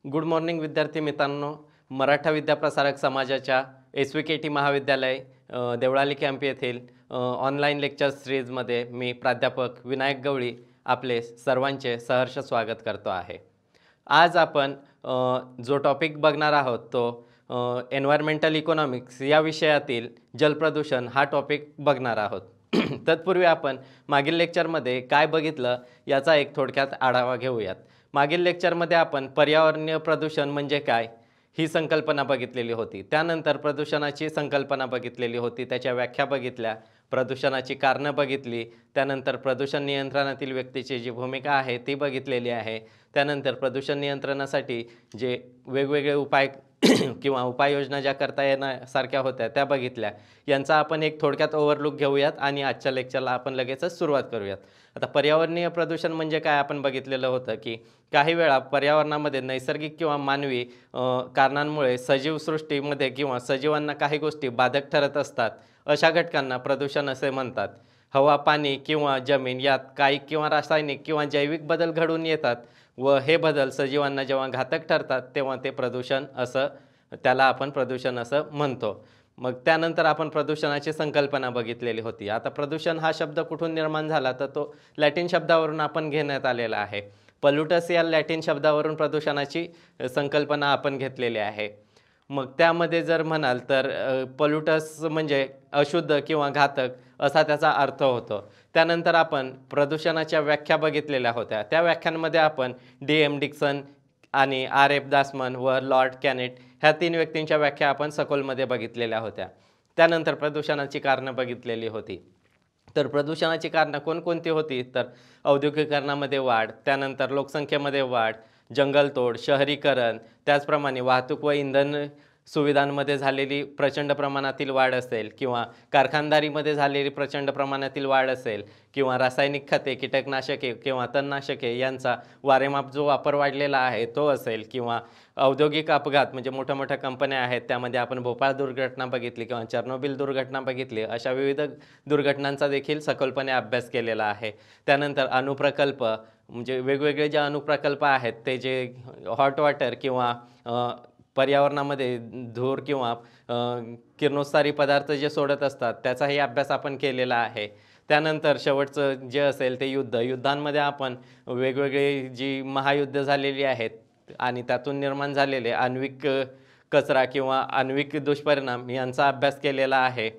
Good morning विद्यार्थी मित्रांनो. मराठा विद्याप्रसारक समाजाच्या SVKT महाविद्यालय देवळाली कॅम्प येथील ऑनलाईन लेक्चर सिरीजमध्ये मी प्राध्यापक विनायक गवळी आपले सर्वांचे सहर्ष स्वागत करतो आहे. आज आपण जो टॉपिक बघणार आहोत तो एन्व्हायरमेंटल इकॉनॉमिक्स या विषयातील जलप्रदूषण हा टॉपिक बघणार आहोत. तत्पूर्वी आपण मागील लेक्चरमध्ये काय बघितलं याचा एक थोडक्यात आढावा घेऊयात. मागील लेक्चरमध्ये आपण पर्यावरणीय प्रदूषण म्हणजे काय ही संकल्पना बघितलेली होती. त्यानंतर प्रदूषणाची संकल्पना बघितलेली होती, त्याच्या व्याख्या बघितल्या, प्रदूषणाची कारणं बघितली, त्यानंतर प्रदूषण नियंत्रणातील व्यक्तीची जी भूमिका आहे ती बघितलेली आहे. त्यानंतर प्रदूषण नियंत्रणासाठी जे वेगवेगळे उपाय किंवा उपाययोजना ज्या करता येण्यासारख्या होत्या त्या बघितल्या. यांचा आपण एक थोडक्यात ओव्हरलुक घेऊयात आणि आजच्या लेक्चरला आपण लगेचच सुरुवात करूयात. आता पर्यावरणीय प्रदूषण म्हणजे काय आपण बघितलेलं होतं की काही वेळा पर्यावरणामध्ये नैसर्गिक किंवा मानवी कारणांमुळे सजीव सृष्टीमध्ये किंवा सजीवांना काही गोष्टी बाधक ठरत असतात. अशा घटकांना प्रदूषण असे म्हणतात. हवा, पाणी किंवा जमीन यात काही किंवा रासायनिक किंवा जैविक बदल घडून येतात व हे बदल सजीवांना जेव्हा घातक ठरतात तेव्हा ते प्रदूषण त्याला आपण प्रदूषण असं म्हणतो. मग त्यानंतर आपण प्रदूषणाची संकल्पना बघितलेली होती. आता प्रदूषण हा शब्द कुठून निर्माण झाला तर तो लॅटिन शब्दावरून आपण घेण्यात आलेला आहे. पॉल्युटस या लॅटिन शब्दावरून प्रदूषणाची संकल्पना आपण घेतलेली आहे. मग त्यामध्ये जर म्हणाल तर पॉल्युटस म्हणजे अशुद्ध किंवा घातक असा त्याचा अर्थ होतो. त्यानंतर आपण प्रदूषणाच्या व्याख्या बघितलेल्या होत्या. त्या व्याख्यांमध्ये आपण DM डिक्सन आणि RF दासमन व लॉर्ड कॅनेट ह्या 3 व्यक्तींच्या व्याख्या आपण सखोलमध्ये बघितलेल्या होत्या. त्यानंतर प्रदूषणाची कारणं बघितलेली होती. तर प्रदूषणाची कारणं कोणकोणती होती तर औद्योगिकरणामध्ये वाढ, त्यानंतर लोकसंख्येमध्ये वाढ, जंगलतोड, शहरीकरण, त्याचप्रमाणे वाहतूक व इंधन सुविधांमध्ये झालेली प्रचंड प्रमाणातील वाढ असेल किंवा कारखानदारीमध्ये झालेली प्रचंड प्रमाणातील वाढ असेल किंवा रासायनिक खते, कीटकनाशके किंवा तणनाशके यांचा वारेमाप जो वापर वाढलेला आहे तो असेल किंवा औद्योगिक अपघात म्हणजे मोठ्या मोठ्या कंपन्या आहेत त्यामध्ये आपण भोपाळ दुर्घटना बघितली किंवा चर्नोबिल दुर्घटना बघितली, अशा विविध दुर्घटनांचा देखील सखोलपणे अभ्यास केलेला आहे. त्यानंतर अणुप्रकल्प म्हणजे वेगवेगळे जे अणुप्रकल्प आहेत ते जे हॉट वॉटर किंवा पर्यावरणामध्ये धूर किंवा किरणोत्सारी पदार्थ जे सोडत असतात त्याचाही अभ्यास आपण केलेला आहे. त्यानंतर शेवटचं जे असेल ते युद्धांमध्ये आपण वेगवेगळी जी महायुद्ध झालेली आहेत आणि त्यातून निर्माण झालेले आण्विक कचरा किंवा आण्विक दुष्परिणाम यांचा अभ्यास केलेला आहे.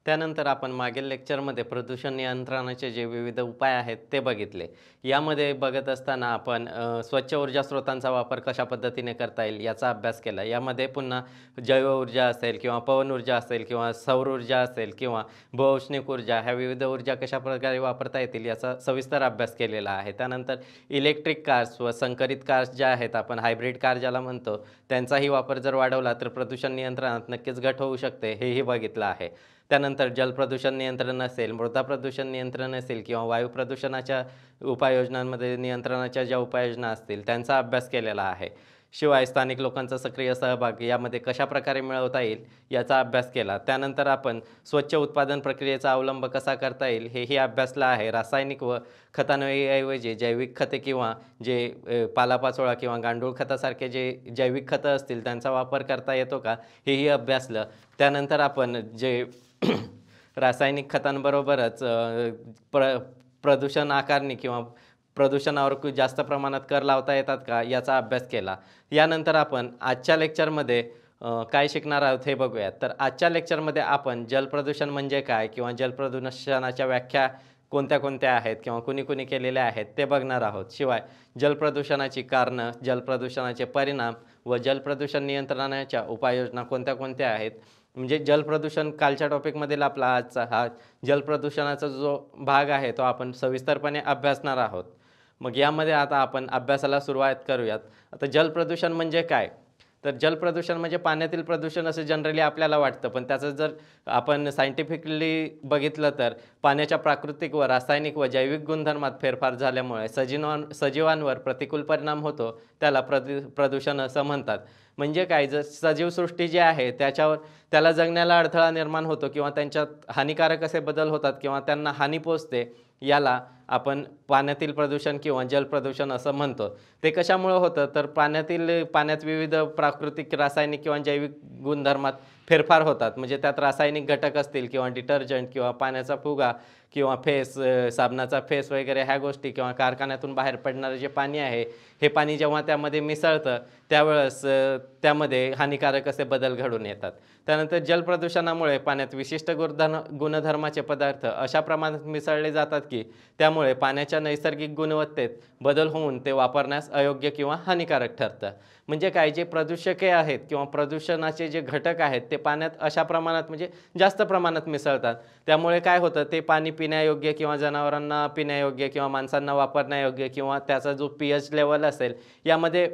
त्यानंतर आपण मागील लेक्चरमध्ये प्रदूषण नियंत्रणाचे जे विविध उपाय आहेत ते बघितले. यामध्ये बघत असताना आपण स्वच्छ ऊर्जा स्रोतांचा वापर कशा पद्धतीने करता येईल याचा अभ्यास केला. यामध्ये पुन्हा जैव ऊर्जा असेल किंवा पवन ऊर्जा असेल किंवा सौर ऊर्जा असेल किंवा भूऔष्णिक ऊर्जा ह्या विविध ऊर्जा कशा प्रकारे वापरता येतील याचा सविस्तर अभ्यास केलेला आहे. त्यानंतर इलेक्ट्रिक कार्स व संकरित कार्स ज्या आहेत आपण हायब्रिड कार ज्याला म्हणतो त्यांचाही वापर जर वाढवला तर प्रदूषण नियंत्रणात नक्कीच घट होऊ शकते हेही बघितलं आहे. त्यानंतर जलप्रदूषण नियंत्रण असेल, मृदा प्रदूषण नियंत्रण असेल किंवा वायू प्रदूषणाच्या उपाययोजनांमध्ये नियंत्रणाच्या ज्या उपाययोजना असतील त्यांचा अभ्यास केलेला आहे. शिवाय स्थानिक लोकांचा सक्रिय सहभाग यामध्ये कशा प्रकारे मिळवता येईल याचा अभ्यास केला. त्यानंतर आपण स्वच्छ उत्पादन प्रक्रियेचा अवलंब कसा करता येईल हेही अभ्यासलं आहे. रासायनिक व खतांऐवजी जैविक खते किंवा जे पालापाचोळा किंवा गांडूळ खतासारखे जे जैविक खतं असतील त्यांचा वापर करता येतो का हेही अभ्यासलं. त्यानंतर आपण जे रासायनिक खतांबरोबरच प्रदूषण आकारणी किंवा प्रदूषणावर जास्त प्रमाणात कर लावता येतात का याचा अभ्यास केला. यानंतर आपण आजच्या लेक्चरमध्ये काय शिकणार आहोत हे बघूयात. तर आजच्या लेक्चरमध्ये आपण जलप्रदूषण म्हणजे काय किंवा जलप्रदूषणाच्या व्याख्या कोणत्या कोणत्या आहेत किंवा कुणी कुणी केलेल्या आहेत ते बघणार आहोत. शिवाय जलप्रदूषणाची कारणं, जलप्रदूषणाचे परिणाम व जलप्रदूषण नियंत्रणाच्या उपाययोजना कोणत्या कोणत्या आहेत. म्हणजे जलप्रदूषण कालच्या टॉपिकमधील आपला आजचा हा जलप्रदूषणाचा जो भाग आहे तो आपण सविस्तरपणे अभ्यासणार आहोत. मग यामध्ये आता आपण अभ्यासाला सुरुवात करूयात. आता जलप्रदूषण म्हणजे काय तर जलप्रदूषण म्हणजे पाण्यातील प्रदूषण असं जनरली आपल्याला वाटतं, पण त्याचं जर आपण सायंटिफिकली बघितलं तर पाण्याच्या प्राकृतिक व रासायनिक व जैविक गुणधर्मात फेरफार झाल्यामुळे सजीवांवर प्रतिकूल परिणाम होतो त्याला प्रदूषण असं म्हणतात. म्हणजे काय, जर सजीवसृष्टी जी आहे त्याला जगण्याला अडथळा निर्माण होतो किंवा त्यांच्यात हानिकारक असे बदल होतात किंवा त्यांना हानी पोचते, याला आपण पाण्यातील प्रदूषण किंवा जलप्रदूषण असं म्हणतो. ते कशामुळं होतं तर पाण्यात विविध प्राकृतिक, रासायनिक किंवा जैविक गुणधर्मात फेरफार होतात. म्हणजे त्यात रासायनिक घटक असतील किंवा डिटर्जंट किंवा पाण्याचा फुगा किंवा साबणाचा फेस वगैरे ह्या गोष्टी किंवा कारखान्यातून बाहेर पडणारं जे पाणी आहे, हे पाणी जेव्हा त्यामध्ये मिसळतं त्यावेळेस त्यामध्ये हानिकारक असे बदल घडून येतात. त्यानंतर जलप्रदूषणामुळे पाण्यात विशिष्ट गुणधर्माचे पदार्थ अशा प्रमाणात मिसळले जातात की त्यामुळे पाण्याच्या नैसर्गिक गुणवत्तेत बदल होऊन ते वापरण्यास अयोग्य किंवा हानिकारक ठरतं. म्हणजे काय, जे प्रदूषके आहेत किंवा प्रदूषणाचे जे घटक आहेत ते पाण्यात अशा प्रमाणात म्हणजे जास्त प्रमाणात मिसळतात. त्यामुळे काय होतं, ते पाणी पिण्यायोग्य किंवा जनावरांना पिण्यायोग्य किंवा माणसांना वापरण्यायोग्य किंवा त्याचा जो pH लेवल असेल यामध्ये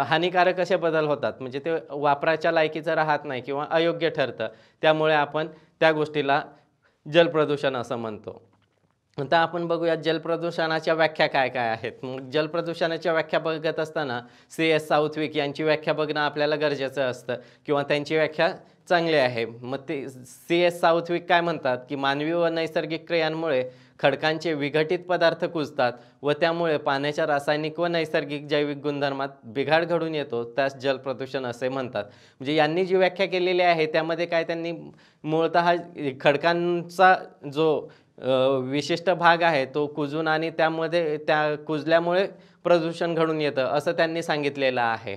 हानिकारक असे बदल होतात. म्हणजे ते वापराच्या लायकीचं राहत नाही किंवा अयोग्य ठरतं. त्यामुळे आपण त्या गोष्टीला जलप्रदूषण असं म्हणतो. आता आपण बघूया जलप्रदूषणाच्या व्याख्या काय काय आहेत. मग जलप्रदूषणाच्या व्याख्या बघत असताना CS साऊथविक यांची व्याख्या बघणं आपल्याला गरजेचं असतं किंवा त्यांची व्याख्या चांगली आहे. मग ते CS साऊथविक काय म्हणतात की मानवी व नैसर्गिक क्रियांमुळे खडकांचे विघटित पदार्थ कुजतात व त्यामुळे पाण्याच्या रासायनिक व नैसर्गिक जैविक गुणधर्मात बिघाड घडून येतो, त्यास जलप्रदूषण असे म्हणतात. म्हणजे यांनी जी व्याख्या केलेली आहे त्यामध्ये काय, त्यांनी मूळतः खडकांचा जो विशिष्ट भाग आहे तो कुजून आणि त्यामध्ये त्या कुजल्यामुळे प्रदूषण घडून येतं असं त्यांनी सांगितलेलं आहे.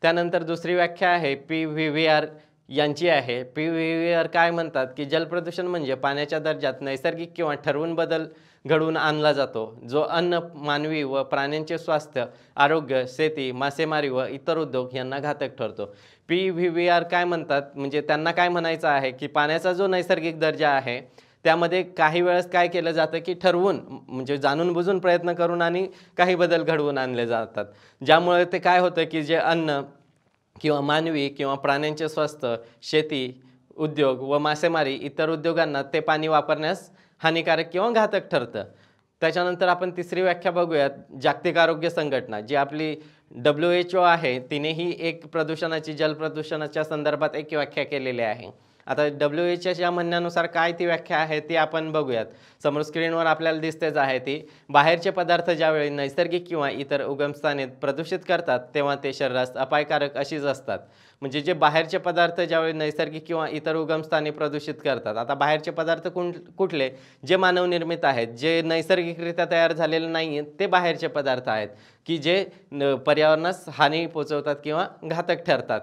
त्यानंतर दुसरी व्याख्या आहे PVVR यांची आहे. PVVR काय म्हणतात की जलप्रदूषण म्हणजे पाण्याच्या दर्जात नैसर्गिक किंवा ठरवून बदल घडवून आणला जातो, जो अन्न, मानवी व प्राण्यांचे स्वास्थ्य, आरोग्य, शेती, मासेमारी व इतर उद्योग यांना घातक ठरतो. PVVR काय म्हणतात, म्हणजे त्यांना काय म्हणायचं आहे की पाण्याचा जो नैसर्गिक दर्जा आहे त्यामध्ये काही वेळेस काय केलं जातं की ठरवून म्हणजे जाणून बुजून प्रयत्न करून आणि काही बदल घडवून आणले जातात, ज्यामुळे ते काय होतं की जे अन्न किंवा मानवी किंवा प्राण्यांचे स्वास्थ्य, शेती, उद्योग व मासेमारी इतर उद्योगांना ते पाणी वापरण्यास हानिकारक किंवा घातक ठरतं. त्याच्यानंतर आपण तिसरी व्याख्या बघूयात. जागतिक आरोग्य संघटना जी आपली WHO आहे, तिनेही जलप्रदूषणाच्या संदर्भात एक व्याख्या केलेली आहे. आता WHOच्या म्हणण्यानुसार काय ती व्याख्या आहे ती आपण बघूयात. समोर स्क्रीनवर आपल्याला दिसतेच आहे ती. बाहेरचे पदार्थ ज्यावेळी नैसर्गिक किंवा इतर उगमस्थाने प्रदूषित करतात तेव्हा ते शरीरास अपायकारक अशीच असतात. म्हणजे जे बाहेरचे पदार्थ ज्यावेळी नैसर्गिक किंवा इतर उगमस्थाने प्रदूषित करतात. आता बाहेरचे पदार्थ कुठले, जे मानवनिर्मित आहेत, जे नैसर्गिकरित्या तयार झालेले नाही आहेत, ते बाहेरचे पदार्थ आहेत की जे पर्यावरणास हानी पोचवतात किंवा घातक ठरतात.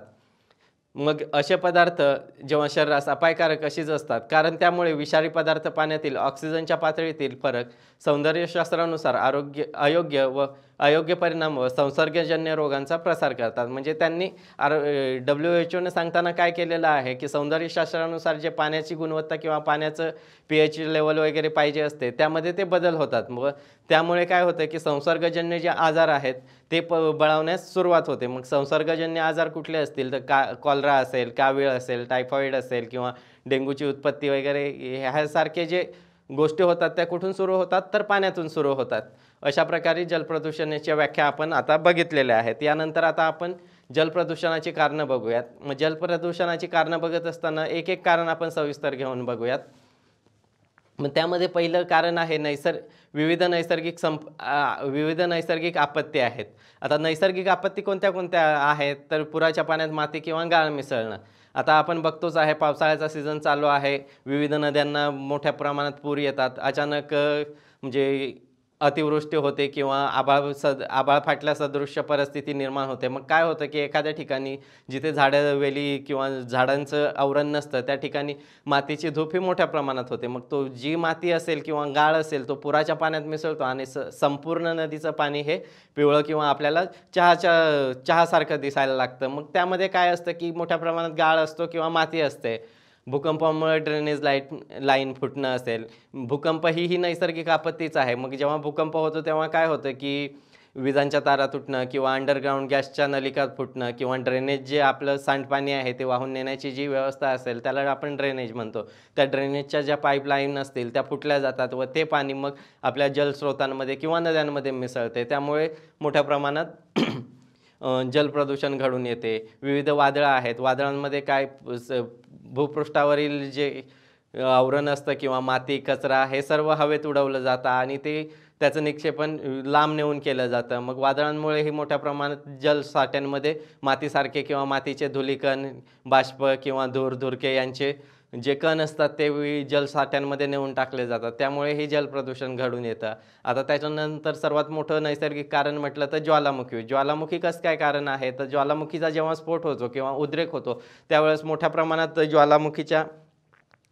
मग असे पदार्थ जेव्हा शरीरास अपायकारक अशीच असतात, कारण त्यामुळे विषारी पदार्थ पाण्यातील ऑक्सिजनच्या पातळीतील फरक, सौंदर्यशास्त्रानुसार अयोग्य व अयोग्य परिणाम व संसर्गजन्य रोगांचा प्रसार करतात. म्हणजे त्यांनी WHO सांगताना काय केलेलं आहे की सौंदर्यशास्त्रानुसार जे पाण्याची गुणवत्ता किंवा पाण्याचं pH लेवल वगैरे पाहिजे असते त्यामध्ये ते बदल होतात. मग त्यामुळे काय होतं की संसर्गजन्य जे आजार आहेत ते बळावण्यास सुरुवात होते. मग संसर्गजन्य आजार कुठले असतील तर कॉलरा असेल, कावीळ असेल, टायफॉईड असेल किंवा डेंग्यूची उत्पत्ती वगैरे ह्यासारखे जे गोष्टी होतात त्या कुठून सुरू होतात तर पाण्यातून सुरू होतात. अशा प्रकारे जलप्रदूषणाच्या व्याख्या आपण आता बघितलेल्या आहेत. यानंतर आता आपण जलप्रदूषणाची कारणं बघूयात. मग जलप्रदूषणाची कारणं बघत असताना एक एक कारण आपण सविस्तर घेऊन बघूयात. मग त्यामध्ये पहिलं कारण आहे विविध नैसर्गिक आपत्ती आहेत. आता नैसर्गिक आपत्ती कोणत्या कोणत्या आहेत तर पुराच्या पाण्यात माती किंवा गाळ मिसळणं. आता आपण बघतोच आहे, पावसाळ्याचा सीझन चालू आहे, विविध नद्यांना मोठ्या प्रमाणात पूर येतात. अचानक म्हणजे अतिवृष्टी होते किंवा आभाळ फाटल्यासदृश्य परिस्थिती निर्माण होते. मग काय होतं की एखाद्या ठिकाणी जिथे झाडं, वेली किंवा झाडांचं आवरण नसतं त्या ठिकाणी मातीची धूप ही मोठ्या प्रमाणात होते. मग जी माती असेल किंवा गाळ असेल तो पुराच्या पाण्यात मिसळतो आणि संपूर्ण नदीचं पाणी हे पिवळं किंवा आपल्याला चहासारखं दिसायला लागतं. मग त्यामध्ये काय असतं की मोठ्या प्रमाणात गाळ असतो किंवा माती असते. भूकंपामुळे ड्रेनेज लाईन फुटणं असेल, भूकंप ही नैसर्गिक आपत्तीच आहे. मग जेव्हा भूकंप होतो तेव्हा काय होतं की विजांच्या तारा तुटणं किंवा अंडरग्राऊंड गॅसच्या नलिका फुटणं किंवा ड्रेनेज जे आपलं सांडपाणी आहे ते वाहून नेण्याची जी व्यवस्था असेल त्याला आपण ड्रेनेज म्हणतो. त्या ड्रेनेजच्या ज्या पाईपलाईन असतील त्या फुटल्या जातात व ते पाणी मग आपल्या जलस्रोतांमध्ये किंवा नद्यांमध्ये मिसळते. त्यामुळे मोठ्या प्रमाणात जलप्रदूषण घडून येते. विविध वादळं आहेत, वादळांमध्ये काय भूपृष्ठावरील जे आवरण असतं किंवा माती, कचरा हे सर्व हवेत उडवलं जातं आणि ते त्याचं निक्षेपण लांब नेऊन केलं जातं. मग वादळांमुळेही मोठ्या प्रमाणात जलसाठ्यांमध्ये मातीसारखे किंवा मातीचे धुलीकण, बाष्प किंवा धुरके यांचे जे कण असतात ते जलसाठ्यांमध्ये नेऊन टाकले जातात. त्यामुळेही जलप्रदूषण घडून येतं. आता त्याच्यानंतर सर्वात मोठं नैसर्गिक कारण म्हटलं तर ज्वालामुखी. ज्वालामुखी कसं काय कारण आहे? तर ज्वालामुखीचा जेव्हा स्फोट होतो किंवा उद्रेक होतो, त्यावेळेस मोठ्या प्रमाणात ज्वालामुखीच्या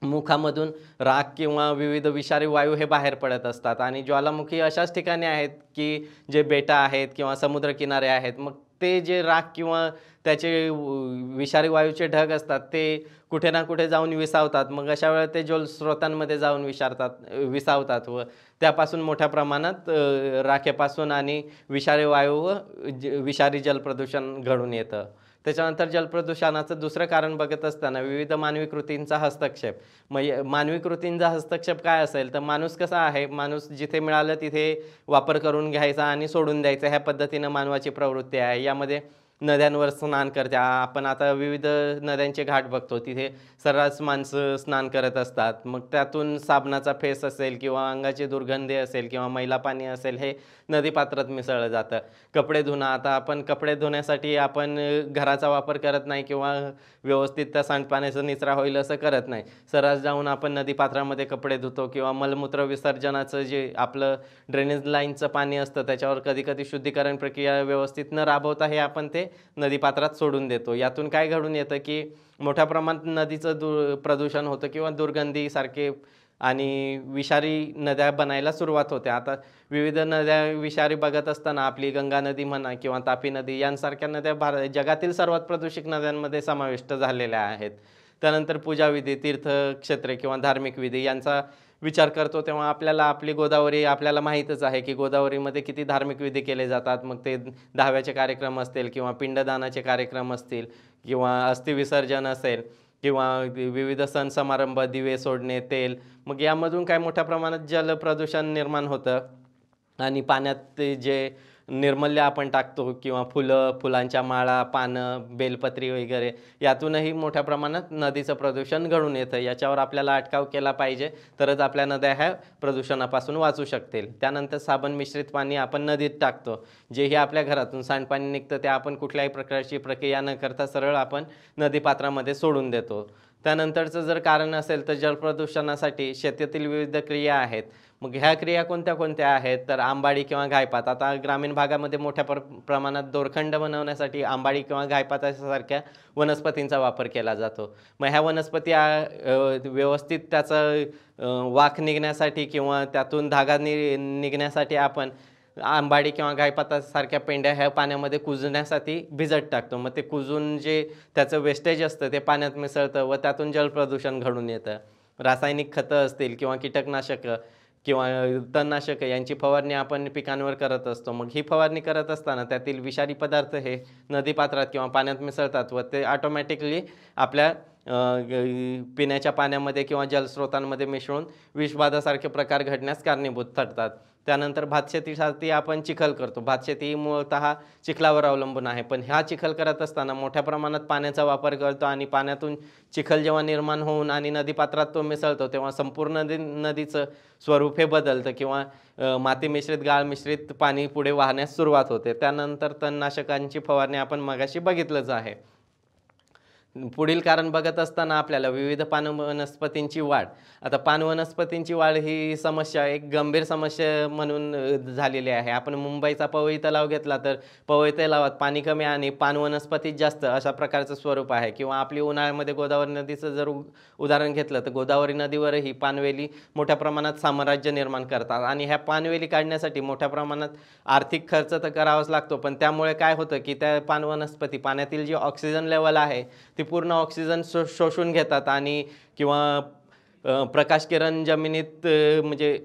मुखामधून राख किंवा विविध विषारी वायू हे बाहेर पडत असतात आणि ज्वालामुखी अशाच ठिकाणी आहेत की जे बेटं आहेत किंवा समुद्रकिनारे आहेत. मग ते जे राख किंवा त्याचे विषारी वायूचे ढग असतात ते कुठे ना कुठे जाऊन विसावतात. मग अशा वेळेला ते जलस्रोतांमध्ये जाऊन विसावतात व त्यापासून मोठ्या प्रमाणात राखेपासून आणि विषारी वायू व विषारी जलप्रदूषण घडून येतं. त्याच्यानंतर जलप्रदूषणाचं दुसरं कारण बघत असताना विविध मानवी कृतींचा हस्तक्षेप. मग मानवी कृतींचा हस्तक्षेप काय असेल तर माणूस कसा आहे, माणूस जिथे मिळालं तिथे वापर करून घ्यायचा आणि सोडून द्यायचा, ह्या पद्धतीनं मानवाची प्रवृत्ती आहे. यामध्ये नद्यांवर स्नान करते. आपण आता विविध नद्यांचे घाट बघतो, तिथे सर्रास माणसं स्नान करत असतात. मग त्यातून साबणाचा फेस असेल किंवा अंगाची दुर्गंधी असेल किंवा मैला पाणी असेल हे नदीपात्रात मिसळलं जातं. कपडे धुणं, आता आपण कपडे धुण्यासाठी आपण घराचा वापर करत नाही किंवा व्यवस्थित त्या सांडपाण्याचा निचरा होईल असं करत नाही. सर्रास जाऊन आपण नदीपात्रामध्ये कपडे धुतो किंवा मलमूत्र विसर्जनाचं जे आपलं ड्रेनेज लाईनचं पाणी असतं त्याच्यावर कधी-कधी शुद्धीकरण प्रक्रिया व्यवस्थित न राबवता हे आपण ते नदीपात्रात सोडून देतो. यातून काय घडून येतं की मोठ्या प्रमाणात नदीचं प्रदूषण होतं किंवा दुर्गंधीसारखे आणि विषारी नद्या बनायला सुरुवात होते. आता विविध नद्या विषारी बघत असताना आपली गंगा नदी म्हणा किंवा तापी नदी यांसारख्या नद्या जगातील सर्वात प्रदूषित नद्यांमध्ये समाविष्ट झालेल्या आहेत. त्यानंतर पूजाविधी, तीर्थक्षेत्रे किंवा धार्मिक विधी यांचा विचार करतो तेव्हा आपल्याला आपली गोदावरी आपल्याला माहीतच आहे की गोदावरीमध्ये किती धार्मिक विधी केले जातात. मग ते दहाव्याचे कार्यक्रम असतील किंवा पिंडदानाचे कार्यक्रम असतील किंवा अस्थिविसर्जन असेल किंवा विविध सण समारंभ, दिवे सोडणे, तेल, मग यामधून काय मोठ्या प्रमाणात जलप्रदूषण निर्माण होतं आणि पाण्यात ते जे निर्मल्य आपण टाकतो किंवा फुलांच्या माळा, पानं, बेलपत्री वगैरे यातूनही मोठ्या प्रमाणात नदीचं प्रदूषण घडून येतं. याच्यावर आपल्याला अटकाव केला पाहिजे, तरच आपल्या नद्या ह्या प्रदूषणापासून वाचू शकतील. त्यानंतर साबण मिश्रित पाणी आपण नदीत टाकतो. जेही आपल्या घरातून सांडपाणी निघतं ते आपण कुठल्याही प्रकारची प्रक्रिया न करता सरळ आपण नदीपात्रामध्ये सोडून देतो. त्यानंतरचं जर कारण असेल तर जलप्रदूषणासाठी शेतातील विविध क्रिया आहेत. मग ह्या क्रिया कोणत्या कोणत्या आहेत तर आंबाडी किंवा गायपात. आता ग्रामीण भागामध्ये मोठ्या प्रमाणात दोरखंड बनवण्यासाठी आंबाडी किंवा गायपातासारख्या वनस्पतींचा वापर केला जातो. मग ह्या वनस्पती व्यवस्थित त्याचा वाख निघण्यासाठी किंवा त्यातून धागा निघण्यासाठी आपण आंबाडी किंवा गायपातासारख्या पेंड्या ह्या पाण्यामध्ये कुजण्यासाठी भिजत टाकतो. मग ते कुजून जे त्याचं वेस्टेज असतं ते पाण्यात मिसळतं व त्यातून जलप्रदूषण घडून येतं. रासायनिक खतं असतील किंवा कीटकनाशकं किंवा तणनाशकं यांची फवारणी आपण पिकांवर करत असतो. मग ही फवारणी करत असताना त्यातील विषारी पदार्थ हे नदीपात्रात किंवा पाण्यात मिसळतात व ते ऑटोमॅटिकली आपल्या पिण्याच्या पाण्यामध्ये किंवा जलस्रोतांमध्ये मिसळून विषबाधासारखे प्रकार घडण्यास कारणीभूत ठरतात. त्यानंतर भातशेतीसाठी आपण चिखल करतो. भातशेती ही मूळतः चिखलावर अवलंबून आहे, पण ह्या चिखल करत असताना मोठ्या प्रमाणात पाण्याचा वापर करतो आणि पाण्यातून चिखल जेव्हा निर्माण होऊन आणि नदीपात्रात तो मिसळतो तेव्हा संपूर्ण नदीचं स्वरूप हे बदलतं किंवा माती मिश्रित, गाळ मिश्रित पाणी पुढे वाहण्यास सुरुवात होते. त्यानंतर तणनाशकांची फवारणी आपण मगाशी बघितलंच आहे. पुढील कारण बघत असताना आपल्याला विविध वनस्पतींची वाढ. आता वनस्पतींची वाढ ही समस्या एक गंभीर समस्या म्हणून झालेली आहे. आपण मुंबईचा पवई तलाव घेतला तर पवई तलावात पाणी कमी आणि वनस्पती जास्त अशा प्रकारचं स्वरूप आहे. किंवा आपली उन्हाळ्यामध्ये गोदावरी नदीचं जर उदाहरण घेतलं तर गोदावरी नदीवरही पाणवेली मोठ्या प्रमाणात साम्राज्य निर्माण करतात आणि ह्या पाणवेली काढण्यासाठी मोठ्या प्रमाणात आर्थिक खर्च तर करावाच लागतो. पण त्यामुळे काय होतं की त्या वनस्पती पाण्यातील जी ऑक्सिजन लेवल आहे ती पूर्ण ऑक्सिजन शोषून घेतात आणि किंवा प्रकाशकिरण जमिनीत म्हणजे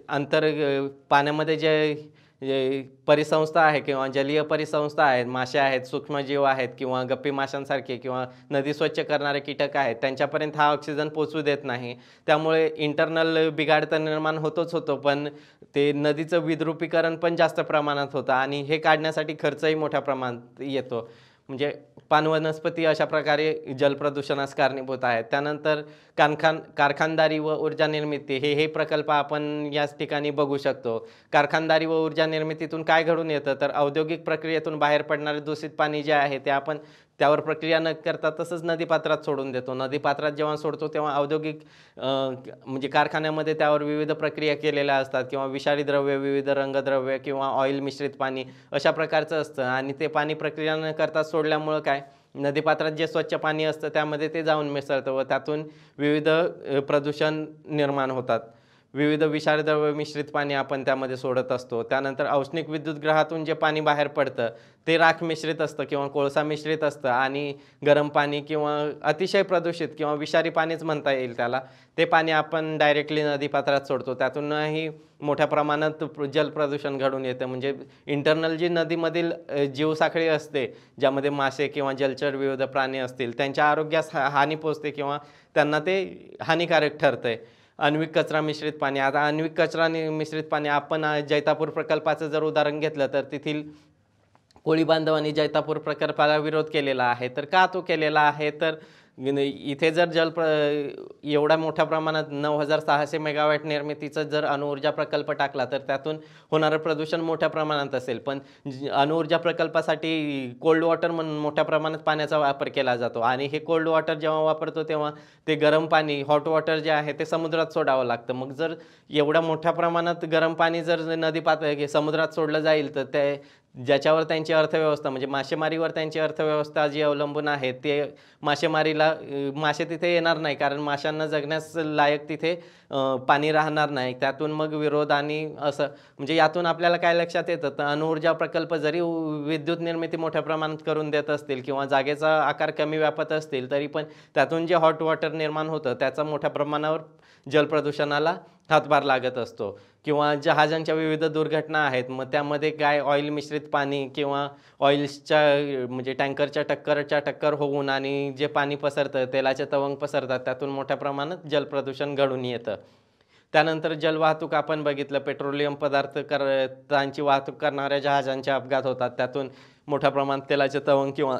पाण्यामध्ये जे परिसंस्था आहे किंवा जलीय परिसंस्था आहेत, मासे आहेत, सूक्ष्मजीव आहेत किंवा गप्पी माशांसारखे किंवा नदी स्वच्छ करणारे कीटक आहेत त्यांच्यापर्यंत हा ऑक्सिजन पोचू देत नाही. त्यामुळे इंटरनल बिघाड तर निर्माण होतो, पण ते नदीचं विद्रुपीकरण पण जास्त प्रमाणात होतं आणि हे काढण्यासाठी खर्चही मोठ्या प्रमाणात येतो. म्हणजे पानवनस्पती अशा प्रकारे जलप्रदूषणास कारणीभूत आहेत. त्यानंतर कारखानदारी व ऊर्जा निर्मिती हे प्रकल्प आपण याच ठिकाणी बघू शकतो. कारखानदारी व ऊर्जा निर्मितीतून काय घडून येतं, तर औद्योगिक प्रक्रियेतून बाहेर पडणारे दूषित पाणी जे आहे ते आपण त्यावर प्रक्रिया न करता तसंच नदीपात्रात सोडून देतो. नदीपात्रात जेव्हा सोडतो तेव्हा औद्योगिक म्हणजे कारखान्यामध्ये त्यावर विविध प्रक्रिया केलेल्या असतात किंवा विषारी द्रव्य, विविध रंगद्रव्य किंवा ऑइल मिश्रित पाणी अशा प्रकारचं असतं आणि ते पाणी प्रक्रिया न करता सोडल्यामुळं काय, नदीपात्रात जे स्वच्छ पाणी असतं त्यामध्ये ते जाऊन मिसळतं व त्यातून विविध प्रदूषण निर्माण होतात. विविध विषारी द्रव्य मिश्रित पाणी आपण त्यामध्ये सोडत असतो. त्यानंतर औष्णिक विद्युतगृहातून जे पाणी बाहेर पडतं ते राख मिश्रित असतं किंवा कोळसा मिश्रित असतं आणि गरम पाणी किंवा अतिशय प्रदूषित किंवा विषारी पाणीच म्हणता येईल त्याला, ते पाणी आपण डायरेक्टली नदीपात्रात सोडतो. त्यातूनही मोठ्या प्रमाणात जलप्रदूषण घडून येतं. म्हणजे इंटरनल जी नदीमधील जीवसाखळी असते, ज्यामध्ये मासे किंवा जलचर विविध प्राणी असतील, त्यांच्या आरोग्यास हानी पोचते किंवा त्यांना ते हानिकारक ठरतंय. आण्विक कचरा मिश्रित पाणी. आता आण्विक कचरा मिश्रित पाणी आपण जैतापूर प्रकल्पाचं जर उदाहरण घेतलं तर तेथील कोळी बांधवांनी जैतापूर प्रकल्पाला विरोध केलेला आहे. तर का तो केलेला आहे, तर इथे जर एवढ्या मोठ्या प्रमाणात 9600 मेगावॅट निर्मितीचा जर अणुऊर्जा प्रकल्प टाकला तर त्यातून होणारं प्रदूषण मोठ्या प्रमाणात असेल. पण अणुऊर्जा प्रकल्पासाठी कोल्ड वॉटर म्हणून मोठ्या प्रमाणात पाण्याचा वापर केला जातो आणि हे कोल्ड वॉटर जेव्हा वापरतो तेव्हा ते गरम पाणी, हॉट वॉटर जे आहे ते समुद्रात सोडावं लागतं. मग जर एवढ्या मोठ्या प्रमाणात गरम पाणी जर समुद्रात सोडलं जाईल तर ते ज्याच्यावर त्यांची अर्थव्यवस्था म्हणजे मासेमारीवर त्यांची अर्थव्यवस्था जी अवलंबून आहे, ते मासेमारीला मासे तिथे येणार नाही, कारण माशांना जगण्यास लायक तिथे पाणी राहणार नाही. त्यातून मग विरोध आणि असं म्हणजे यातून आपल्याला काय लक्षात येतं, तर अणुऊर्जा प्रकल्प जरी विद्युत निर्मिती मोठ्या प्रमाणात करून देत असतील किंवा जागेचा आकार कमी व्यापत असतील, तरी पण त्यातून जे हॉट वॉटर निर्माण होतं त्याचा मोठ्या प्रमाणावर जलप्रदूषणाला हातभार लागत असतो. किंवा जहाजांच्या विविध दुर्घटना आहेत, मग त्यामध्ये काय ऑइल मिश्रित पाणी किंवा ऑइल्सच्या म्हणजे टँकरच्या टक्कर होऊन आणि जे पाणी पसरतं, तेलाचे तवंग पसरतात, त्यातून मोठ्या प्रमाणात जलप्रदूषण घडून येतं. त्यानंतर जलवाहतूक आपण बघितलं, पेट्रोलियम पदार्थांची वाहतूक करणाऱ्या जहाजांचे अपघात होतात. त्यातून मोठ्या प्रमाणात तेलाचे तवंग किंवा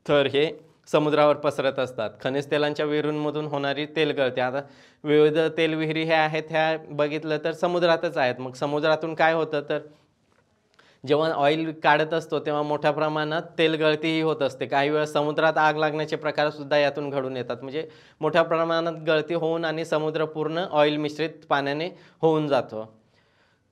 थर हे समुद्रावर पसरत असतात. खनिज तेलांच्या विहिरींमधून होणारी तेलगळती. आता विविध तेलविहिरी ह्या आहेत, ह्या बघितलं तर समुद्रातच आहेत. मग समुद्रातून काय होतं, तर जेव्हा ऑइल काढत असतो तेव्हा मोठ्या प्रमाणात तेलगळतीही होत असते. काही वेळेस समुद्रात आग लागण्याचे प्रकारसुद्धा यातून घडून येतात. म्हणजे मोठ्या प्रमाणात गळती होऊन आणि समुद्र पूर्ण ऑइल मिश्रित पाण्याने होऊन जातो.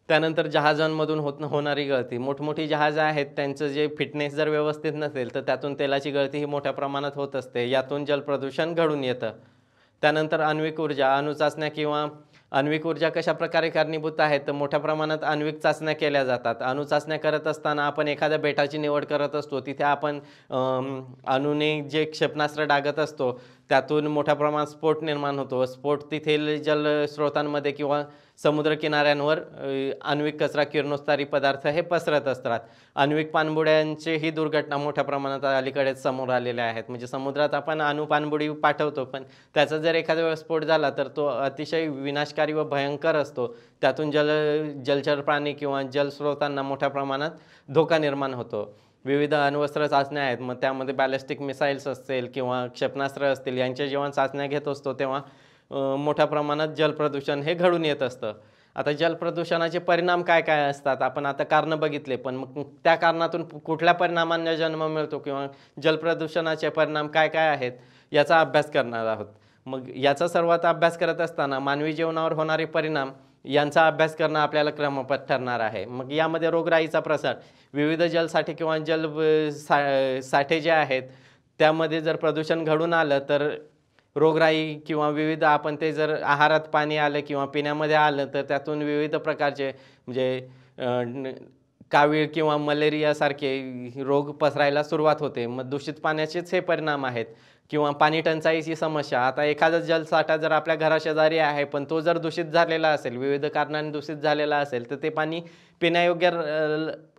त्यानंतर जहाजांमधून होणारी गळती. मोठमोठी जहाजं आहेत, त्यांचं जे फिटनेस जर व्यवस्थित नसेल तर त्यातून तेलाची गळती ही मोठ्या प्रमाणात होत असते. यातून जलप्रदूषण घडून येतं. त्यानंतर आण्विक ऊर्जा, अणुचाचण्या किंवा आण्विक ऊर्जा कशाप्रकारे कारणीभूत आहेत, तर मोठ्या प्रमाणात आण्विक चाचण्या केल्या जातात. अणुचाचण्या करत असताना आपण एखाद्या बेटाची निवड करत असतो. तिथे आपण अणूने जे क्षेपणास्त्र डागत असतो त्यातून मोठ्या प्रमाणात स्फोट निर्माण होतो. स्फोट तेथील जलस्रोतांमध्ये किंवा समुद्रकिनाऱ्यांवर आण्विक कचरा, किरणोत्सारी पदार्थ हे पसरत असतात. आण्विक पाणबुड्यांची ही दुर्घटना मोठ्या प्रमाणात अलीकडेच समोर आलेल्या आहेत. म्हणजे समुद्रात आपण पाणबुडी पाठवतो, पण त्याचा जर एखाद्या वेळेस स्फोट झाला तर तो अतिशय विनाशकारी व भयंकर असतो. त्यातून जलचर प्राणी किंवा जलस्रोतांना मोठ्या प्रमाणात धोका निर्माण होतो. विविध अण्वस्त्र चाचण्या आहेत, मग त्यामध्ये बॅलिस्टिक मिसाईल्स असतील किंवा क्षेपणास्त्र असतील, यांच्या जेव्हा चाचण्या घेत असतो तेव्हा मोठ्या प्रमाणात जलप्रदूषण हे घडून येत असतं. आता जलप्रदूषणाचे परिणाम काय काय असतात, आपण आता कारणं बघितले, पण मग त्या कारणातून कुठल्या परिणामांना जन्म मिळतो किंवा जलप्रदूषणाचे परिणाम काय काय आहेत याचा अभ्यास करणार आहोत. मग याचा सर्वात अभ्यास करत असताना मानवी जीवनावर होणारे परिणाम यांचा अभ्यास करणं आपल्याला क्रमप्राप्त ठरणार आहे. मग यामध्ये रोगराईचा प्रसार, विविध जलसाठे किंवा साठे जे आहेत त्यामध्ये जर प्रदूषण घडून आलं तर रोगराई किंवा विविध आपण ते जर आहारात पाणी आलं किंवा पिण्यामध्ये आलं तर त्यातून विविध प्रकारचे म्हणजे कावीळ किंवा मलेरियासारखे रोग पसरायला सुरुवात होते. मग दूषित पाण्याचेच हे परिणाम आहेत. किंवा पाणी टंचाईची समस्या. आता एखादा जलसाठा जर आपल्या घराशेजारी आहे पण तो जर दूषित झालेला असेल, विविध कारणांनी दूषित झालेला असेल, तर ते पाणी पिण्यायोग्य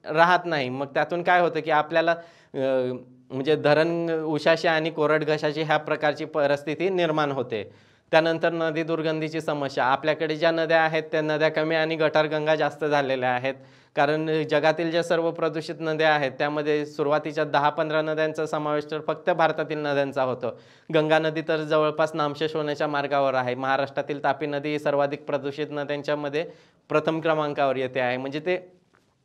राहत नाही. मग त्यातून काय होतं की आपल्याला म्हणजे धरण उशाशी आणि कोरड घशाची ह्या प्रकारची परिस्थिती निर्माण होते. त्यानंतर नदी दुर्गंधीची समस्या. आपल्याकडे ज्या नद्या आहेत त्या नद्या कमी आणि गटारगंगा जास्त झालेल्या आहेत. कारण जगातील ज्या सर्व प्रदूषित नद्या आहेत त्यामध्ये सुरुवातीच्या 10-15 नद्यांचा समावेश तर फक्त भारतातील नद्यांचा होतो. गंगा नदी तर जवळपास नामशेष होण्याच्या मार्गावर आहे. महाराष्ट्रातील तापी नदी ही सर्वाधिक प्रदूषित नद्यांच्यामध्ये प्रथम क्रमांकावर येते आहे. म्हणजे ते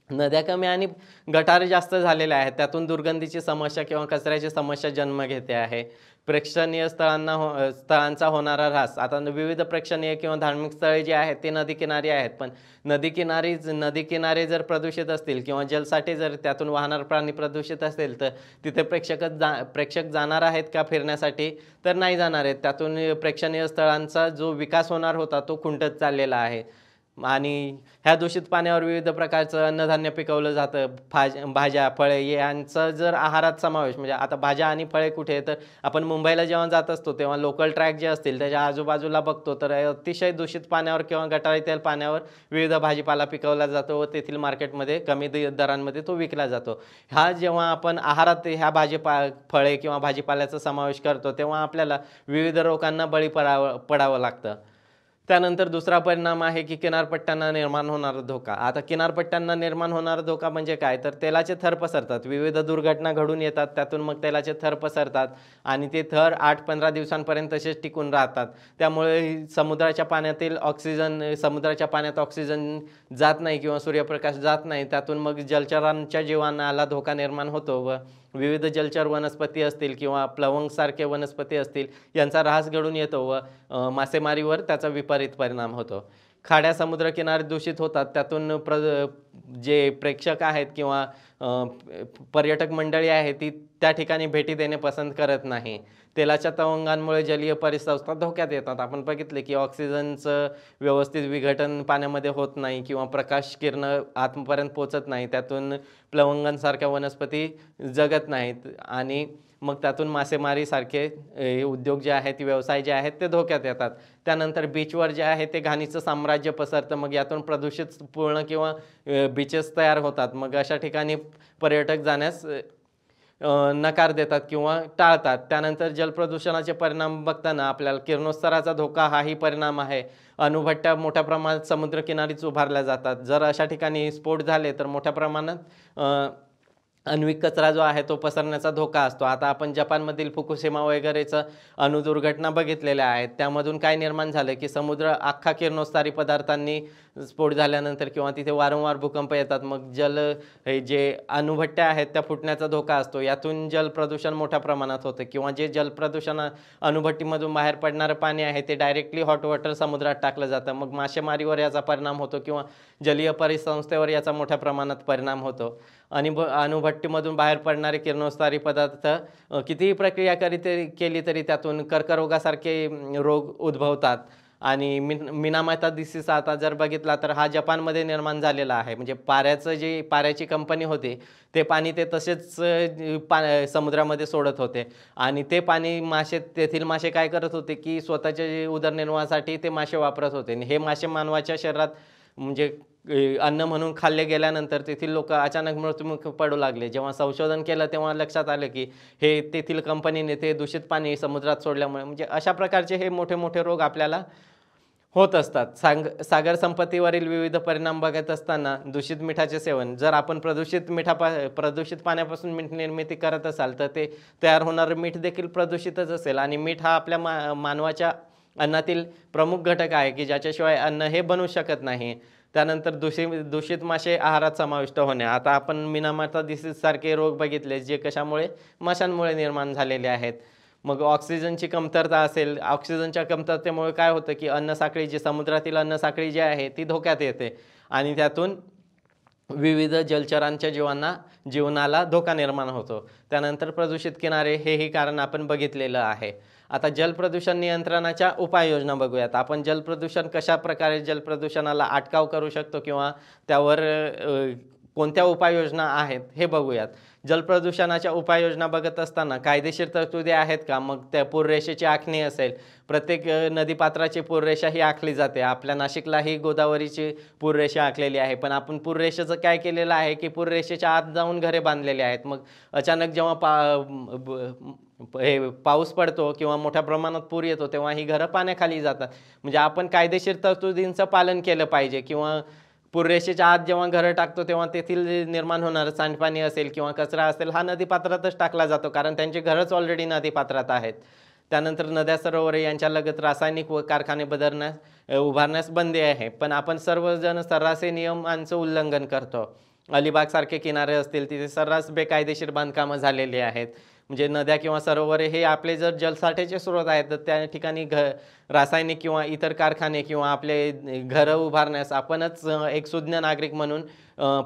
नद्या कमी आणि गटार जास्त झालेल्या आहेत. त्यातून दुर्गंधीची समस्या किंवा कचऱ्याची समस्या जन्म घेते आहे. प्रेक्षणीय स्थळांचा होणारा ऱ्हास. आता विविध प्रेक्षणीय किंवा धार्मिक स्थळे जी आहेत ते नदीकिनारी आहेत, पण नदीकिनारे जर प्रदूषित असतील किंवा जलसाठे जर त्यातून वाहणारं पाणी प्रदूषित असेल, तर तिथे प्रेक्षक जाणार आहेत का फिरण्यासाठी? तर नाही जाणार आहेत. त्यातून प्रेक्षणीय स्थळांचा जो विकास होणार होता तो खुंटत चाललेला आहे. आणि ह्या दूषित पाण्यावर विविध प्रकारचं अन्नधान्य पिकवलं जातं. भाज्या, फळे यांचा जर आहारात समावेश, म्हणजे आता भाज्या आणि फळे कुठे, तर आपण मुंबईला जेव्हा जात असतो तेव्हा लोकल ट्रॅक जे असतील त्याच्या आजूबाजूला बघतो तर अतिशय दूषित पाण्यावर किंवा गटारीतील पाण्यावर विविध भाजीपाला पिकवला जातो व तेथील मार्केटमध्ये कमी दरांमध्ये तो विकला जातो. जेव्हा आपण आहारात ह्या फळे किंवा भाजीपाल्याचा समावेश करतो तेव्हा आपल्याला विविध रोगांना बळी पडावं लागतं. त्यानंतर दुसरा परिणाम आहे की किनारपट्ट्यांना निर्माण होणारा धोका. आता किनारपट्ट्यांना निर्माण होणारा धोका म्हणजे काय, तर तेलाचे थर पसरतात. विविध दुर्घटना घडून येतात, त्यातून मग तेलाचे थर पसरतात आणि ते थर 8-15 दिवसांपर्यंत तसेच टिकून राहतात. त्यामुळे समुद्राच्या पाण्यात ऑक्सिजन जात नाही किंवा सूर्यप्रकाश जात नाही. त्यातून मग जलचरांच्या जीवाला धोका निर्माण होतो व विविध जलचर वनस्पती असतील किंवा प्लवंगसारखे वनस्पती असतील यांचा ऱ्हास घडून येतो व मासेमारीवर त्याचा विपरीत परिणाम होतो. खाड्या समुद्रकिनारे दूषित होतात. त्यातून जे प्रेक्षक आहेत किंवा पर्यटक मंडळी आहे ती त्या ठिकाणी भेटी देणे पसंत करत नाही. तेलाच्या तवंगांमुळे जलीय परिसंस्था धोक्यात येतात. आपण बघितले की ऑक्सिजनचं व्यवस्थित विघटन पाण्यामध्ये होत नाही किंवा प्रकाश किरणं आतपर्यंत पोचत नाही. त्यातून प्लवंगांसारख्या वनस्पती जगत नाहीत आणि मग त्यातून मासेमारीसारखे उद्योग जे आहेत, व्यवसाय जे आहेत ते धोक्यात येतात. त्यानंतर बीचवर जे आहे ते घाणीचं साम्राज्य पसरतं. मग यातून प्रदूषित पूर्ण किंवा बीचेस तयार होतात. मग अशा ठिकाणी पर्यटक जाण्यास नकार देतात किंवा टाळतात. त्यानंतर जलप्रदूषणाचे परिणाम बघताना आपल्याला किरणोत्सर्गाचा धोका हाही परिणाम आहे. अणुभट्ट्या मोठ्या प्रमाणात समुद्रकिनारीच उभारल्या जातात. जर अशा ठिकाणी स्फोट झाले तर मोठ्या प्रमाणात आण्विक कचरा जो आहे तो पसरण्याचा धोका असतो. आता आपण जपानमधील फुकुशिमा वगैरेचं अणुदुर्घटना बघितलेल्या आहेत. त्यामधून काय निर्माण झालं की समुद्र अख्खा किरणोत्सारी पदार्थांनी स्फोट झाल्यानंतर किंवा तिथे वारंवार भूकंप येतात. मग जे अणुभट्ट्या आहेत त्या फुटण्याचा धोका असतो. यातून जलप्रदूषण मोठ्या प्रमाणात होतं किंवा जे जलप्रदूषण अणुभट्टीमधून बाहेर पडणारं पाणी आहे ते डायरेक्टली हॉट वॉटर समुद्रात टाकलं जातं. मग मासेमारीवर याचा परिणाम होतो किंवा जलीय परिसंस्थेवर याचा मोठ्या प्रमाणात परिणाम होतो. आणि अणुभट्टीमधून बाहेर पडणारे किरणोत्सारी पदार्थ कितीही प्रक्रिया केली तरी त्यातून कर्करोगासारखे रोग उद्भवतात. आणि मिनामाता आता जर बघितला तर हा जपानमध्ये निर्माण झालेला आहे. म्हणजे पाऱ्याची कंपनी होती ते पाणी ते तसेच समुद्रामध्ये सोडत होते आणि ते पाणी तेथील मासे काय करत होते की स्वतःच्या उदरनिर्वाहासाठी ते मासे वापरत होते. हे मासे मानवाच्या शरीरात म्हणजे अन्न म्हणून खाल्ले गेल्यानंतर तेथील लोक अचानक मृत्युमुखी पडू लागले. जेव्हा संशोधन केलं तेव्हा लक्षात आलं की हे तेथील कंपनीने ते दूषित पाणी समुद्रात सोडल्यामुळे म्हणजे अशा प्रकारचे हे मोठे मोठे रोग आपल्याला होत असतात. सागर संपत्तीवरील विविध परिणाम बघत असताना दूषित मिठाचे सेवन, जर आपण प्रदूषित पाण्यापासून मीठ निर्मिती करत असाल तर ते तयार होणारं मीठ देखील प्रदूषितच असेल. आणि मीठ हा आपल्या मानवाच्या अन्नातील प्रमुख घटक आहे की ज्याच्याशिवाय अन्न हे बनू शकत नाही. त्यानंतर दूषित मासे आहारात समाविष्ट होणे. आता आपण मिनामाता सारखे रोग बघितले जे कशामुळे, माशांमुळे निर्माण झालेले आहेत. मग ऑक्सिजनची कमतरता असेल, ऑक्सिजनच्या कमतरतेमुळे काय होतं की समुद्रातील अन्नसाखळी जी आहे ती धोक्यात येते आणि त्यातून विविध जलचरांच्या जीवनाला धोका निर्माण होतो. त्यानंतर प्रदूषित किनारे हेही कारण आपण बघितलेलं आहे. आता जलप्रदूषण नियंत्रणाच्या उपाययोजना बघूयात. आपण कशा प्रकारे जलप्रदूषणाला अटकाव करू शकतो किंवा त्यावर कोणत्या उपाययोजना आहेत हे बघूयात. जलप्रदूषणाच्या उपाययोजना बघत असताना कायदेशीर तरतुदी आहेत का? मग त्या पूररेषेची आखणी असेल, प्रत्येक नदीपात्राची पूररेषा ही आखली जाते. आपल्या नाशिकलाही गोदावरीची पूररेषा आखलेली आहे. पण आपण पूररेषेचं काय केलेलं आहे, की पूररेषेच्या आत जाऊन घरे बांधलेली आहेत. मग अचानक जेव्हा हे पाऊस पडतो किंवा मोठ्या प्रमाणात पूर येतो, तेव्हा ही घरं पाण्याखाली जातात. म्हणजे आपण कायदेशीर तरतुदींचं पालन केलं पाहिजे किंवा पूररेषेच्या आत जेव्हा घरं टाकतो, तेव्हा तेथील जे निर्माण होणारं सांडपाणी असेल किंवा कचरा असेल, हा नदीपात्रातच टाकला जातो. कारण त्यांची घरंच ऑलरेडी नदीपात्रात आहेत. त्यानंतर नद्या, सरोवरे यांच्यालगत रासायनिक व कारखाने उभारण्यास बंदी आहे. पण आपण सर्वजण सर्रास हे नियमांचं उल्लंघन करतो. अलिबागसारखे किनारे असतील, तिथे सर्रास बेकायदेशीर बांधकामं झालेली आहेत. म्हणजे नद्या किंवा सरोवरे हे आपले जर जलसाठ्याचे स्रोत आहेत, तर त्या ठिकाणी रासायनिक किंवा इतर कारखाने किंवा आपले घरं उभारण्यास आपणच एक सुज्ञ नागरिक म्हणून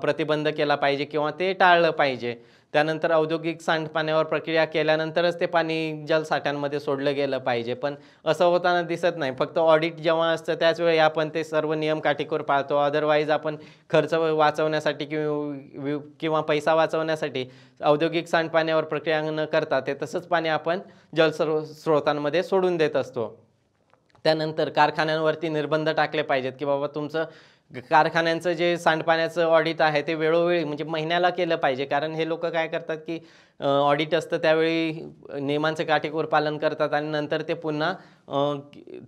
प्रतिबंध केला पाहिजे किंवा ते टाळलं पाहिजे. त्यानंतर औद्योगिक सांडपाण्यावर प्रक्रिया केल्यानंतरच ते पाणी जलसाठ्यांमध्ये सोडलं गेलं पाहिजे. पण असं होताना दिसत नाही. फक्त ऑडिट जेव्हा असतं त्याच वेळी आपण ते सर्व नियम काटेकोर पाळतो. अदरवाईज आपण खर्च वाचवण्यासाठी किंवा पैसा वाचवण्यासाठी औद्योगिक सांडपाण्यावर प्रक्रिया न करता ते तसंच पाणी आपण स्रोतांमध्ये सोडून देत असतो. त्यानंतर कारखान्यांवरती निर्बंध टाकले पाहिजेत, की बाबा तुमचं कारखान्यांचं जे सांडपाण्याचं ऑडिट आहे ते वेळोवेळी म्हणजे महिन्याला केलं पाहिजे. कारण हे लोक काय करतात, की ऑडिट असतं त्यावेळी नियमांचं काटेकोर पालन करतात आणि नंतर ते पुन्हा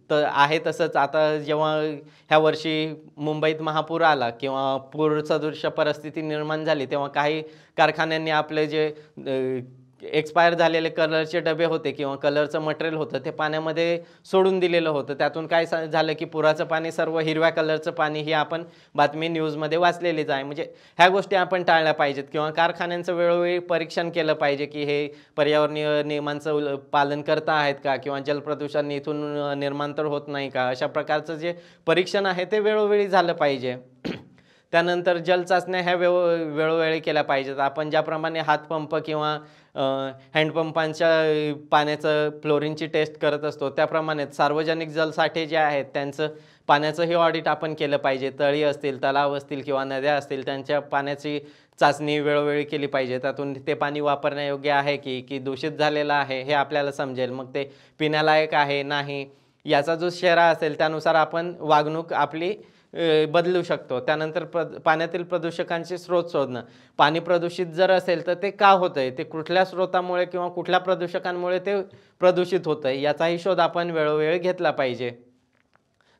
आहे तसंच. आता जेव्हा ह्या वर्षी मुंबईत महापूर आला किंवा पूर सदृश परिस्थिती निर्माण झाली, तेव्हा काही कारखान्यांनी आपले जे एक्सपायर झालेले कलरचे डबे होते किंवा कलरचं मटेरियल होतं ते पाण्यामध्ये सोडून दिलेलं होतं. त्यातून काय झालं, की पुराचं पाणी सर्व हिरव्या कलरचं पाणी ही आपण बातमी न्यूजमध्ये वाचलेलीच आहे. म्हणजे ह्या गोष्टी आपण टाळल्या पाहिजेत किंवा कारखान्यांचं वेळोवेळी परीक्षण केलं पाहिजे, की हे पर्यावरणीय नियमांचं पालन करता आहेत का किंवा जलप्रदूषण इथून निर्माण तर होत नाही का, अशा प्रकारचं जे परीक्षण आहे ते वेळोवेळी झालं पाहिजे. त्यानंतर जलचाचण्या ह्या वेळोवेळी केल्या पाहिजेत. आपण ज्याप्रमाणे हातपंप किंवा हँडपंपांच्या पाण्याचं फ्लोरिनची टेस्ट करत असतो, त्याप्रमाणेच सार्वजनिक जलसाठे जे आहेत त्यांचं पाण्याचंही ऑडिट आपण केलं पाहिजे. तळी असतील, तलाव असतील किंवा नद्या असतील, त्यांच्या पाण्याची चाचणी वेळोवेळी केली पाहिजे. त्यातून ते पाणी वापरण्यायोग्य आहे की दूषित झालेलं आहे हे आपल्याला समजेल. मग ते पिण्यालायक आहे नाही याचा जो शेरा असेल त्यानुसार आपण वागणूक आपली बदलू शकतो. त्यानंतर पाण्यातील प्रदूषकांचे स्रोत शोधणं. पाणी प्रदूषित जर असेल तर ते का होतंय, ते कुठल्या स्रोतामुळे किंवा कुठल्या प्रदूषकांमुळे ते प्रदूषित होतंय याचाही शोध आपण वेळोवेळी घेतला पाहिजे.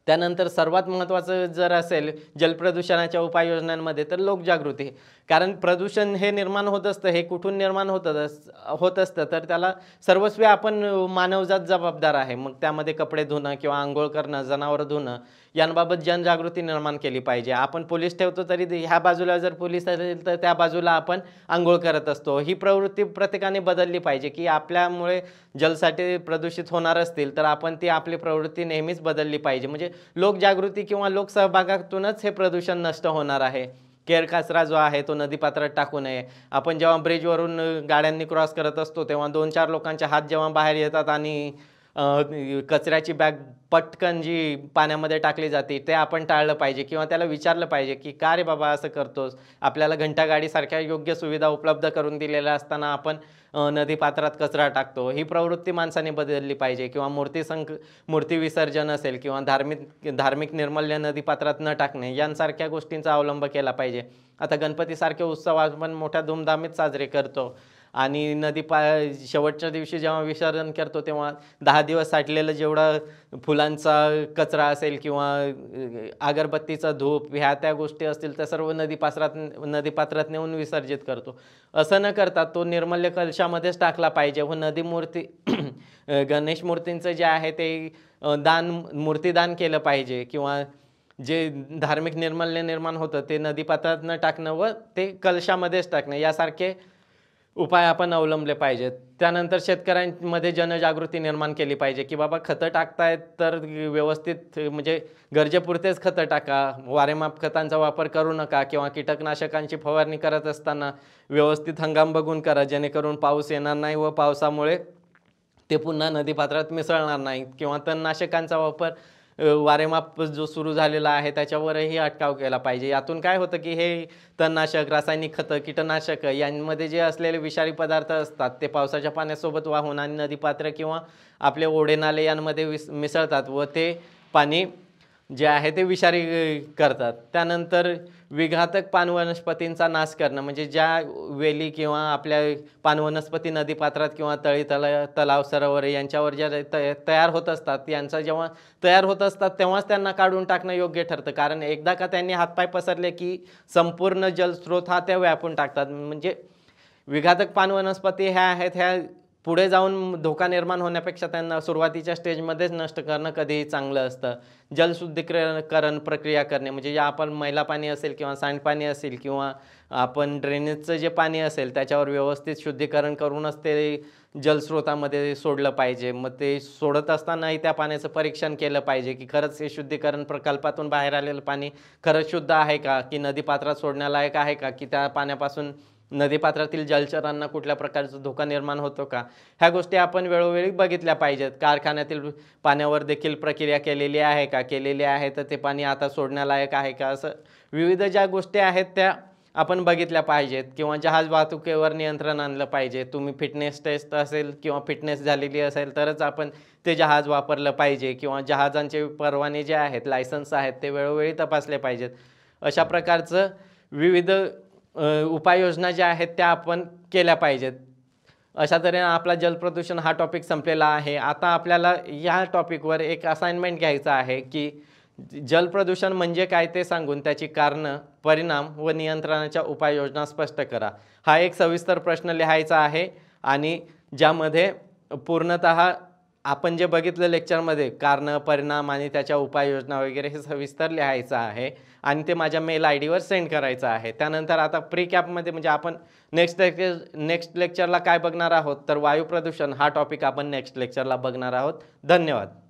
त्यानंतर सर्वात महत्त्वाचं जर असेल जलप्रदूषणाच्या उपाययोजनांमध्ये तर लोकजागृती. कारण प्रदूषण हे निर्माण होत असतं, हे कुठून निर्माण होत असतं तर त्याला सर्वस्वी आपण मानवजात जबाबदार आहे. मग त्यामध्ये कपडे धुणं किंवा आंघोळ करणं, जनावरं धुणं यांबाबत जनजागृती निर्माण केली पाहिजे. आपण पोलीस ठेवतो तरी ह्या बाजूला जर पोलीस असेल तर त्या बाजूला आपण आंघोळ करत असतो. ही प्रवृत्ती प्रत्येकाने बदलली पाहिजे, की आपल्यामुळे जलसाठे प्रदूषित होणार असतील तर आपण ती आपली प्रवृत्ती नेहमीच बदलली पाहिजे. म्हणजे लोकजागृती किंवा लोकसहभागातूनच हे प्रदूषण नष्ट होणार आहे. केर कचरा जो आहे तो नदीपात्रात टाकू नये. आपण जेव्हा ब्रिजवरून गाड्यांनी क्रॉस करत असतो तेव्हा 2-4 लोकांचे हात जेव्हा बाहेर येतात आणि कचऱ्याची बॅग पटकन जी पाण्यामध्ये टाकली जाते ते आपण टाळलं पाहिजे किंवा त्याला विचारलं पाहिजे, की का रे बाबा असं करतोस? आपल्याला घंटागाडीसारख्या योग्य सुविधा उपलब्ध करून दिलेल्या असताना आपण नदीपात्रात कचरा टाकतो. ही प्रवृत्ती माणसाने बदलली पाहिजे. किंवा मूर्ती विसर्जन असेल किंवा धार्मिक निर्मल्य नदीपात्रात न टाकणे यांसारख्या गोष्टींचा अवलंब केला पाहिजे. आता गणपतीसारखे उत्सव आपण मोठ्या धूमधामीत साजरे करतो आणि शेवटच्या दिवशी जेव्हा विसर्जन करतो तेव्हा 10 दिवस साठलेलं जेवढा फुलांचा कचरा असेल किंवा अगरबत्तीचा धूप ह्या त्या गोष्टी असतील त्या सर्व नदीपात्रात नेऊन विसर्जित करतो. असं न करता तो निर्मल्य कलशामध्येच टाकला पाहिजे व मूर्ती गणेश मूर्तींचं जे आहे ते मूर्तीदान केलं पाहिजे किंवा जे धार्मिक निर्मल्य निर्माण होतं ते नदीपात्रात न टाकणं व ते कलशामध्येच टाकणं यासारखे उपाय आपण अवलंबले पाहिजेत. त्यानंतर शेतकऱ्यांमध्ये जनजागृती निर्माण केली पाहिजे, की बाबा खतं टाकतायत तर व्यवस्थित म्हणजे गरजेपुरतेच खतं टाका. वारेमाप खतांचा वापर करू नका किंवा कीटकनाशकांची फवारणी करत असताना व्यवस्थित हंगाम बघून करा, जेणेकरून पाऊस येणार नाही व पावसामुळे ते पुन्हा नदीपात्रात मिसळणार नाही. किंवा तणनाशकांचा वापर वारेमाप जो सुरू झालेला आहे त्याच्यावरही अटकाव केला पाहिजे. यातून काय होतं की हे तणनाशक, रासायनिक खतं, कीटकनाशकं यांमध्ये जे असलेले विषारी पदार्थ असतात ते पावसाच्या पाण्यासोबत वाहून आणि नदीपात्र किंवा आपले ओढे नाले यांमध्ये मिसळतात व ते पाणी जे आहे ते विषारी करतात. त्यानंतर विघातक पानवनस्पतींचा नाश करणं, म्हणजे ज्या वेली किंवा आपल्या पानवनस्पती नदीपात्रात किंवा तलाव, सरोवर यांच्यावर ज्या तयार होत असतात, यांचा जेव्हा तयार होत असतात तेव्हाच त्यांना काढून टाकणं योग्य ठरतं. कारण एकदा का त्यांनी हातपाय पसरले की संपूर्ण जलस्रोत हा त्या व्यापून टाकतात. म्हणजे विघातक पानवनस्पती ह्या आहेत, ह्या पुढे जाऊन धोका निर्माण होण्यापेक्षा त्यांना सुरुवातीच्या स्टेजमध्येच नष्ट करणं कधीही चांगलं असतं. जलशुद्धीकरण प्रक्रिया करणे, म्हणजे जे आपण मैला पाणी असेल किंवा सांडपाणी असेल किंवा आपण ड्रेनेजचं जे पाणी असेल त्याच्यावर व्यवस्थित शुद्धीकरण करूनच ते जलस्रोतामध्ये सोडलं पाहिजे. मग ते सोडत असतानाही त्या पाण्याचं परीक्षण केलं पाहिजे की खरंच हे शुद्धीकरण प्रकल्पातून बाहेर आलेलं पाणी खरंच शुद्ध आहे का, की नदीपात्रात सोडण्यालायक आहे का, की त्या पाण्यापासून नदीपात्रातील जलचरांना कुठल्या प्रकारचा धोका निर्माण होतो का. ह्या गोष्टी आपण वेळोवेळी बघितल्या पाहिजेत. कारखान्यातील पाण्यावर देखील प्रक्रिया केलेली आहे का, केलेली आहे तर ते पाणी आता सोडण्यालायक आहे का, असं विविध ज्या गोष्टी आहेत त्या आपण बघितल्या पाहिजेत. किंवा जहाज वाहतुकीवर नियंत्रण आणलं पाहिजे. तुम्ही फिटनेस टेस्ट असेल किंवा फिटनेस झालेली असेल तरच आपण ते जहाज वापरलं पाहिजे. किंवा जहाजांचे परवाने जे आहेत, लायसन्स आहेत, ते वेळोवेळी तपासले पाहिजेत. अशा प्रकारचं विविध उपाययोजना ज्या आहेत त्या आपण केल्या पाहिजेत. अशा तऱ्हेने आपला जलप्रदूषण हा टॉपिक संपलेला आहे. आता आपल्याला ह्या टॉपिकवर एक असाइनमेंट घ्यायचं आहे की जलप्रदूषण म्हणजे काय ते सांगून त्याची कारणं, परिणाम व नियंत्रणाच्या उपाययोजना स्पष्ट करा. हा एक सविस्तर प्रश्न लिहायचा आहे आणि ज्यामध्ये पूर्णतः आपण जे बघितलं लेक्चरमध्ये कारणं, परिणाम आणि त्याच्या उपाययोजना वगैरे हे सविस्तर लिहायचं आहे आणि ते माझ्या मेल आय डीवर सेंड करायचं आहे. त्यानंतर आता प्री कॅपमध्ये म्हणजे आपण नेक्स्ट लेक्चरला काय बघणार आहोत तर वायू प्रदूषण हा टॉपिक आपण नेक्स्ट लेक्चरला बघणार आहोत. धन्यवाद.